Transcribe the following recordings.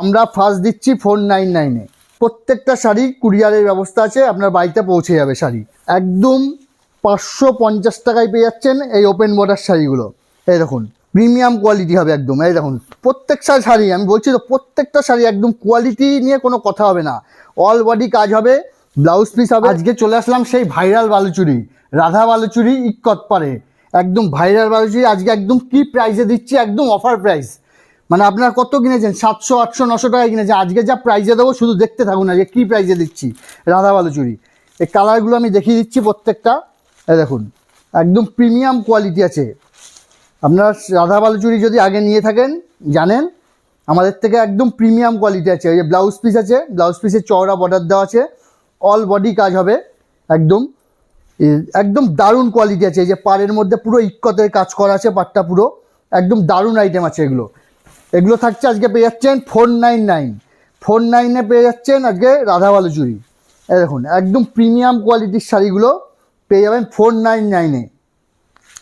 আমরা ফার্স্ট দিচ্ছি 499-এ। প্রত্যেকটা শাড়ি কুরিয়ারের ব্যবস্থা আছে, আপনার বাড়িতে পৌঁছে যাবে শাড়ি। একদম 550 টাকায় পেয়ে যাচ্ছেন এই ওপেন বর্ডার শাড়িগুলো। এই দেখুন প্রিমিয়াম কোয়ালিটি হবে একদম। এই দেখুন প্রত্যেকটা শাড়ি, আমি বলছি তো প্রত্যেকটা শাড়ি একদম কোয়ালিটি নিয়ে কোনো কথা হবে না। অল বডি কাজ হবে, ব্লাউজ পিস হবে। আজকে চলে আসলাম সেই ভাইরাল বালুচুরি, রাধা বালুচুরি ইক্কত পারে। একদম ভাইরাল বালুচুরি আজকে একদম কি প্রাইসে দিচ্ছি, একদম অফার প্রাইস। মানে আপনারা কত কিনেছেন? 700, 800, 900 টাকায় কিনেছেন। আজকে যা প্রাইসে দেবো শুধু দেখতে থাকুন আজকে কী প্রাইসে দিচ্ছি রাধা বালুচুরি। এই কালারগুলো আমি দেখিয়ে দিচ্ছি প্রত্যেকটা। এই দেখুন একদম প্রিমিয়াম কোয়ালিটি আছে। আপনারা রাধা বালুচুরি যদি আগে নিয়ে থাকেন জানেন আমাদের থেকে একদম প্রিমিয়াম কোয়ালিটি আছে। এই যে ব্লাউজ পিস আছে, ব্লাউজ পিসের চওড়া বর্ডার দেওয়া আছে, অল বডি কাজ হবে একদম। একদম দারুণ কোয়ালিটি আছে। এই যে পাড়ের মধ্যে পুরো ইক্কতের কাজ করা আছে, পাড়টা পুরো একদম দারুণ আইটেম আছে। এগুলো থাকছে আজকে পেয়ে যাচ্ছেন 499 পেয়ে যাচ্ছেন আজকে রাধা বালুচুরি। এই দেখুন একদম প্রিমিয়াম কোয়ালিটির শাড়িগুলো পেয়ে যাবেন 499-এ।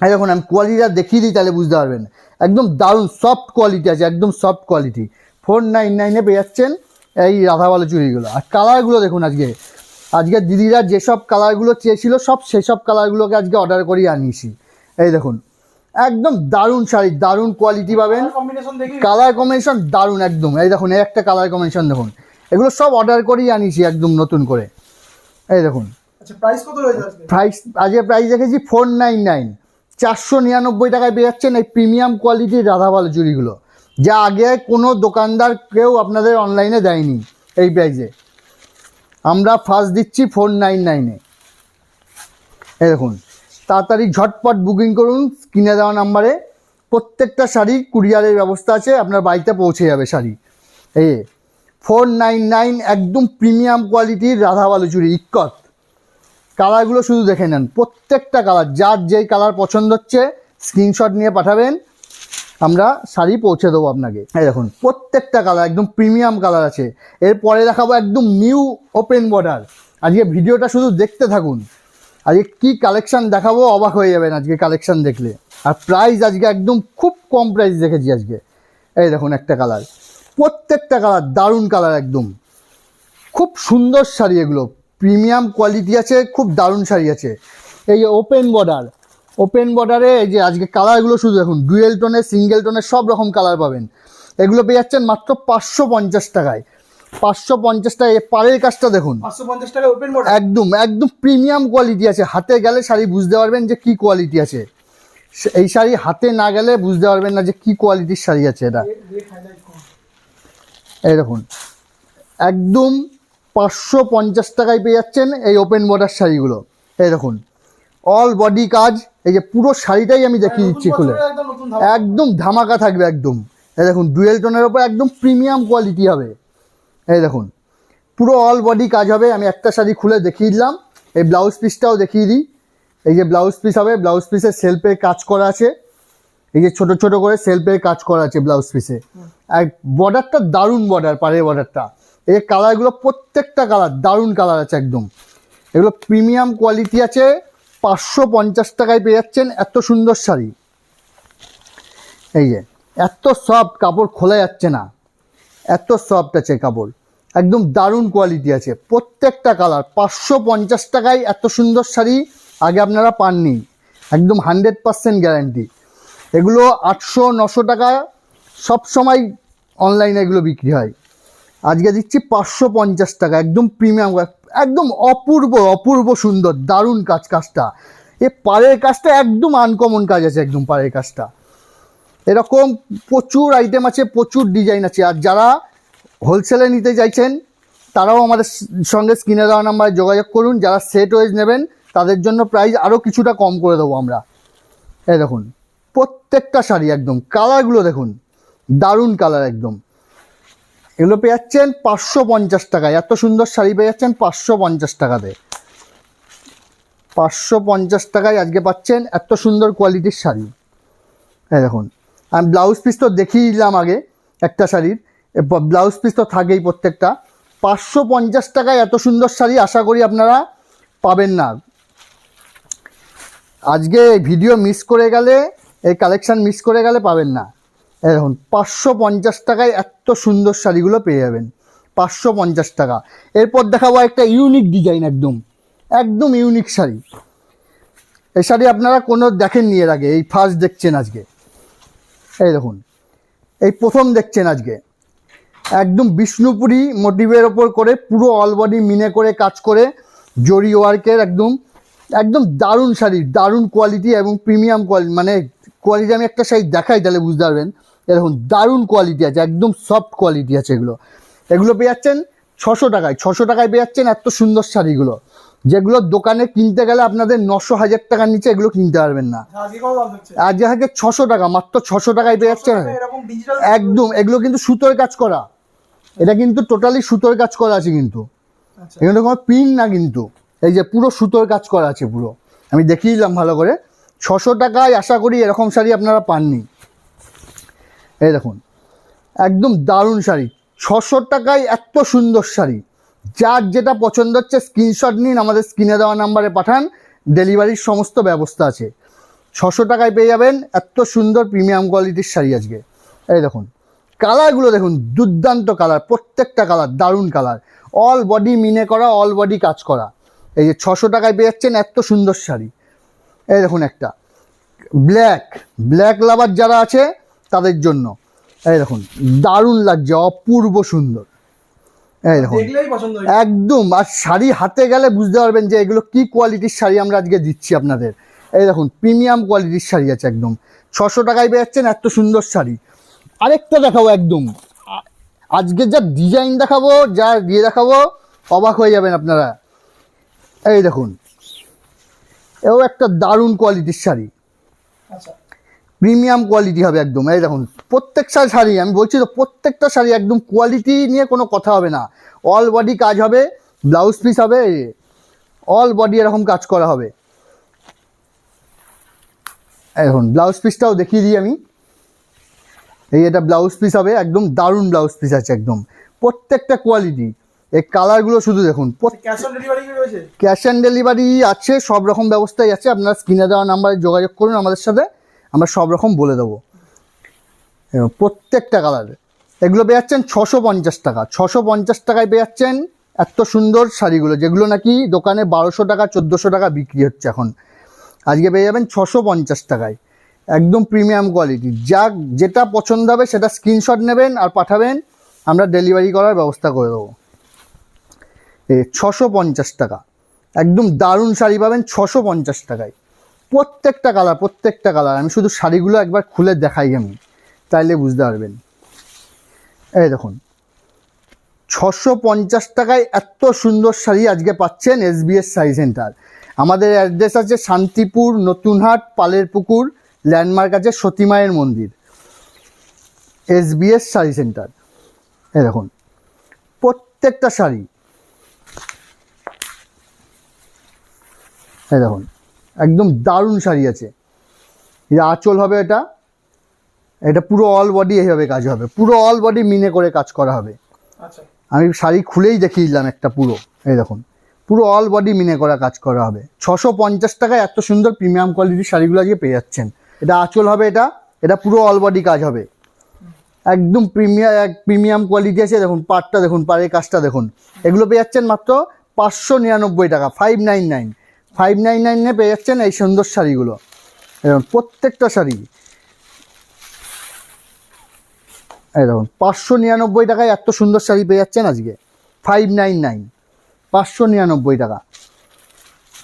এই দেখুন আমি কোয়ালিটিটা দেখিয়ে দিই তাহলে বুঝতে পারবেন। একদম দারুণ সফট কোয়ালিটি আছে, একদম সফট কোয়ালিটি। 499-এ পেয়ে যাচ্ছেন এই রাধা বালুচুরিগুলো। আর কালারগুলো দেখুন আজকে দিদিরা যেসব কালারগুলো চেয়েছিল সব সেসব কালারগুলোকে আজকে অর্ডার করিয়ে আনিয়েছি। এই দেখুন একদম দারুণ শাড়ি, দারুণ কোয়ালিটি পাবেন। কালার কম্বিনেশন দারুণ একদম। এই দেখুন এই একটা কালার কম্বিনেশন দেখুন, এগুলো সব অর্ডার করেই আনিয়েছি একদম নতুন করে। এই দেখুন প্রাইস কত রয়েছে আজকে? আজকে প্রাইস রেখেছি 499। 499 টাকায় পেয়ে যাচ্ছেন এই প্রিমিয়াম কোয়ালিটির রাধা বালুচুরিগুলো, যা আগে কোনো দোকানদার কেউ আপনাদের অনলাইনে দেয়নি এই প্রাইসে। আমরা ফার্স্ট দিচ্ছি 499-এ। এই দেখুন তাড়াতাড়ি ঝটপট বুকিং করুন স্ক্রিনে দেওয়া নাম্বারে। প্রত্যেকটা শাড়ি কুরিয়ারের ব্যবস্থা আছে, আপনার বাড়িতে পৌঁছে যাবে শাড়ি। এই 499 একদম প্রিমিয়াম কোয়ালিটির রাধা বালুচুরি ইক্কত। কালারগুলো শুধু দেখে নেন, প্রত্যেকটা কালার যার যেই কালার পছন্দ হচ্ছে স্ক্রিনশট নিয়ে পাঠাবেন, আমরা শাড়ি পৌঁছে দেবো আপনাকে। এই দেখুন প্রত্যেকটা কালার একদম প্রিমিয়াম কালার আছে। এরপরে দেখাবো একদম নিউ ওপেন বর্ডার। আজকে ভিডিওটা শুধু দেখতে থাকুন, আজকে কি কালেকশান দেখাবো অবাক হয়ে যাবেন আজকে কালেকশান দেখলে। আর প্রাইস আজকে একদম খুব কম প্রাইস দেখেছি আজকে। এই দেখুন একটা কালার, প্রত্যেকটা কালার দারুণ কালার একদম। খুব সুন্দর শাড়ি, এগুলো প্রিমিয়াম কোয়ালিটি আছে, খুব দারুণ শাড়ি আছে। এই যে ওপেন বর্ডারে এই যে আজকে কালারগুলো শুধু দেখুন, ডুয়েল টোনের, সিঙ্গেল টোনের সব রকম কালার পাবেন। এগুলো পেয়ে যাচ্ছেন মাত্র 550 টাকায়। 550 টাকায়। পাড়ের কাজটা দেখুন, 550 টাকা ওপেন বর্ডার, একদম প্রিমিয়াম কোয়ালিটি আছে। হাতে গেলে শাড়ি বুঝতে পারবেন যে কি কোয়ালিটি আছে। এই শাড়ি হাতে না গেলে বুঝতে পারবেন না যে কি কোয়ালিটির শাড়ি আছে এটা। এই দেখুন একদম 550 টাকায় পেয়ে যাচ্ছেন এই ওপেন বর্ডার শাড়িগুলো। এই দেখুন অল বডি কাজ। এই যে পুরো শাড়িটাই আমি দেখিয়ে দিচ্ছি খুলে, একদম ধামাকা থাকবে একদম। এই দেখুন ডুয়েল টোনের ওপর একদম প্রিমিয়াম কোয়ালিটি হবে। এই দেখুন পুরো অল বডি কাজ হবে। আমি একটা শাড়ি খুলে দেখিয়ে দিলাম, এই ব্লাউজ পিসটাও দেখিয়ে দিই। এই যে ব্লাউজ পিস হবে, ব্লাউজ পিসে সেলফের কাজ করা আছে। এই যে ছোট ছোট করে সেলফের কাজ করা আছে ব্লাউজ পিসে। আর বর্ডারটা দারুণ বর্ডার, পাড়ের বর্ডারটা। এই কালারগুলো প্রত্যেকটা কালার দারুণ কালার আছে একদম। এগুলো প্রিমিয়াম কোয়ালিটি আছে। 550 টাকায় পেয়ে যাচ্ছেন এত সুন্দর শাড়ি। এই যে এত সফট, কাপড় খোলা যাচ্ছে না, এত সফট আছে কাপড়, একদম দারুণ কোয়ালিটি আছে। প্রত্যেকটা কালার 550 টাকায় এত সুন্দর শাড়ি আগে আপনারা পাননি, একদম 100% গ্যারান্টি। এগুলো 800-900 টাকা সবসময় অনলাইনে এগুলো বিক্রি হয়। আজকে দিচ্ছি 550 টাকা, একদম প্রিমিয়াম, একদম অপূর্ব সুন্দর দারুণ কাজটা। এ পাড়ের কাজটা একদম আনকমন কাজ আছে, একদম পাড়ের কাজটা। এরকম প্রচুর আইটেম আছে, প্রচুর ডিজাইন আছে। আর যারা হোলসেলে নিতে চাইছেন তারাও আমাদের সঙ্গে স্ক্রিনে দেওয়া নাম্বারে যোগাযোগ করুন। যারা সেট ওয়াইজ নেবেন তাদের জন্য প্রাইস আরও কিছুটা কম করে দেবো আমরা। এই দেখুন প্রত্যেকটা শাড়ি একদম, কালারগুলো দেখুন দারুণ কালার একদম। এগুলো পেয়ে যাচ্ছেন 550 টাকায়। এত সুন্দর শাড়ি পেয়ে যাচ্ছেন 550 টাকাতে। 550 টাকায় আজকে পাচ্ছেন এত সুন্দর কোয়ালিটির শাড়ি। এই দেখুন আমি ব্লাউজ পিস তো দেখিয়ে দিলাম আগে একটা শাড়ির, ব্লাউজ পিস তো থাকেই প্রত্যেকটা। 550 টাকায় এত সুন্দর শাড়ি আশা করি আপনারা পাবেন না। আজকে ভিডিও মিস করে গেলে, এই কালেকশান মিস করে গেলে পাবেন না। এই দেখুন 550 টাকায় এত সুন্দর শাড়িগুলো পেয়ে যাবেন, 550 টাকা। এরপর দেখাবো একটা ইউনিক ডিজাইন, একদম একদম ইউনিক শাড়ি। এই শাড়ি আপনারা কোনো দেখেননি এর আগে, এই ফার্স্ট দেখছেন আজকে। এই দেখুন, এই প্রথম দেখছেন আজকে। একদম বিষ্ণুপুরি মোটিভের ওপর করে পুরো অল বডি মিনে করে কাজ করে জরি ওয়ার্কের একদম একদম দারুণ শাড়ি, দারুণ কোয়ালিটি এবং প্রিমিয়াম কোয়ালিটি। মানে কোয়ালিটি আমি একটা শাড়ি দেখাই তাহলে বুঝতে পারবেন। এরকম দারুণ কোয়ালিটি আছে, একদম সফট কোয়ালিটি আছে এগুলো। এগুলো পেয়ে যাচ্ছেন 600 টাকায়, 600 টাকায় পেয়ে যাচ্ছেন এত সুন্দর শাড়িগুলো, যেগুলো দোকানে কিনতে গেলে আপনাদের 900-1000 টাকার নিচে এগুলো কিনতে পারবেন না। আজকে কত দাম থাকছে? আজ আগে 600 টাকা, মাত্র 600 টাকায় পেয়ে যাচ্ছেন। এরকম ডিজিটাল একদম, এগুলো কিন্তু সুতোর কাজ করা, এটা কিন্তু টোটালি সুতোর কাজ করা আছে কিন্তু, আচ্ছা এখানে কোনো পিন না কিন্তু, এই যে পুরো সুতোর কাজ করা আছে পুরো। আমি দেখিয়ে দিলাম ভালো করে। 600 টাকায় আশা করি এরকম শাড়ি আপনারা পাননি। এই দেখুন, একদম দারুণ শাড়ি, 600 টাকায় এত সুন্দর শাড়ি। যার যেটা পছন্দ হচ্ছে স্ক্রিনশট নিন, আমাদের স্ক্রিনে দেওয়া নাম্বারে পাঠান, ডেলিভারির সমস্ত ব্যবস্থা আছে। 600 টাকায় পেয়ে যাবেন এত সুন্দর প্রিমিয়াম কোয়ালিটির শাড়ি আজকে। এই দেখুন, কালারগুলো দেখুন, দুর্দান্ত কালার, প্রত্যেকটা কালার দারুণ কালার, অল বডি মিনে করা, অল বডি কাজ করা। এই যে 600 টাকায় পেয়ে যাচ্ছেন এত সুন্দর শাড়ি। এই দেখুন একটা ব্ল্যাক লাভার যারা আছে তাদের জন্য, এই দেখুন দারুণ লাগছে, অপূর্ব সুন্দর। এই দেখুন দেখলেই পছন্দ হয়। একদম, আর শাড়ি হাতে গেলে বুঝতে পারবেন যে এগুলো কি কোয়ালিটির শাড়ি আমরা আজকে দিচ্ছি আপনাদের। এই দেখুন প্রিমিয়াম কোয়ালিটির শাড়ি আছে একদম, 600 টাকায় পেয়ে যাচ্ছেন এত সুন্দর শাড়ি। আরেকটা দেখাবো, একদম আজকে যা ডিজাইন দেখাবো, যা দিয়ে দেখাবো, অবাক হয়ে যাবেন আপনারা। এই দেখুন, এও একটা দারুণ কোয়ালিটির শাড়ি, আচ্ছা প্রিমিয়াম কোয়ালিটি হবে একদম। এই দেখুন প্রত্যেকটা শাড়ি, আমি বলছি তো প্রত্যেকটা শাড়ি একদম কোয়ালিটি নিয়ে কোনো কথা হবে না। অল বডি কাজ হবে, ব্লাউজ পিস হবে, অল বডি এরকম কাজ করা হবে। এই দেখুন ব্লাউজ পিসটাও দেখিয়ে দিই আমি। এই এটা ব্লাউজ পিস হবে, একদম দারুণ ব্লাউজ পিস আছে একদম, প্রত্যেকটা কোয়ালিটি। এই কালারগুলো শুধু দেখুন। ক্যাশ অন ডেলিভারি কি রয়েছে? ক্যাশ অন ডেলিভারি আছে, সব রকম ব্যবস্থাই আছে। আপনারা স্ক্রিনে দেওয়া নাম্বারে যোগাযোগ করুন আমাদের সাথে, আমরা সব রকম বলে দেবো। প্রত্যেকটা কালার এগুলো পেয়ে যাচ্ছেন 650 টাকা, 650 টাকায় পেয়ে যাচ্ছেন এত সুন্দর শাড়িগুলো, যেগুলো নাকি দোকানে 1200 টাকা 1400 টাকা বিক্রি হচ্ছে এখন, আজকে পেয়ে যাবেন 650 টাকায়, একদম প্রিমিয়াম কোয়ালিটি। যা যেটা পছন্দ হবে সেটা স্ক্রিনশট নেবেন আর পাঠাবেন, আমরা ডেলিভারি করার ব্যবস্থা করে দেবো। 650 টাকা, একদম দারুণ শাড়ি পাবেন 650 টাকায়। প্রত্যেকটা কালার আমি শুধু শাড়িগুলো একবার খুলে দেখাই আমি, তাইলে বুঝতে পারবেন। এই দেখুন 650 টাকায় এত সুন্দর শাড়ি আজকে পাচ্ছেন SBS শাড়ি সেন্টার। আমাদের অ্যাড্রেস আছে শান্তিপুর, নতুনহাট, পালের পুকুর, ল্যান্ডমার্ক আছে সতীমায়ের মন্দির, SBS শাড়ি সেন্টার। এই দেখুন প্রত্যেকটা শাড়ি, এই দেখুন একদম দারুণ শাড়ি আছে। এটা আঁচল হবে, এটা পুরো অল বডি এইভাবে কাজ হবে, পুরো অল বডি মিনে করে কাজ করা হবে। আচ্ছা আমি শাড়ি খুলেই দেখিয়ে দিলাম একটা পুরো, এই দেখুন পুরো অল বডি মিনে করা কাজ করা হবে। 650 টাকায় এত সুন্দর প্রিমিয়াম কোয়ালিটির শাড়িগুলো আজকে পেয়ে যাচ্ছেন। এটা আঁচল হবে, এটা পুরো অল বডি কাজ হবে, একদম প্রিমিয়াম কোয়ালিটি আছে। দেখুন পাড়টা দেখুন, পাড়ের কাজটা দেখুন, এগুলো পেয়ে যাচ্ছেন মাত্র 599 টাকা, 599 পেয়ে যাচ্ছেন এই সুন্দর শাড়িগুলো। দেখুন প্রত্যেকটা শাড়ি, এই দেখুন 599 টাকায় এত সুন্দর শাড়ি পেয়ে যাচ্ছেন আজকে, 599 টাকা।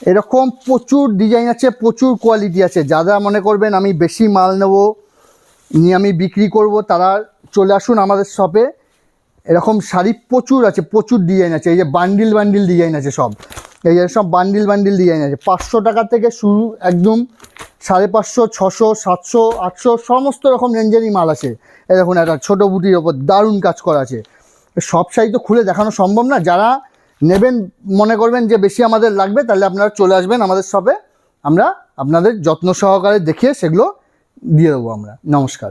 এরকম প্রচুর ডিজাইন আছে, প্রচুর কোয়ালিটি আছে। যারা মনে করবেন আমি বেশি মাল নেব, নিয়ে আমি বিক্রি করব, তারা চলে আসুন আমাদের শপে। এরকম শাড়ি প্রচুর আছে, প্রচুর ডিজাইন আছে। এই যে বান্ডিল ডিজাইন আছে সব, এই যে সব বান্ডিল ডিজাইন আছে। 500 টাকা থেকে শুরু, একদম 550, 600, 700, 800 সমস্ত রকম রেঞ্জেরই মাল আছে। এই দেখুন একটা ছোটো বুটির ওপর দারুণ কাজ করা আছে। সব শাড়ি তো খুলে দেখানো সম্ভব না, যারা নেবেন মনে করবেন যে বেশি আমাদের লাগবে, তাহলে আপনারা চলে আসবেন আমাদের শপে, আমরা আপনাদের যত্ন সহকারে দেখিয়ে সেগুলো দিয়ে দেবো আমরা। নমস্কার।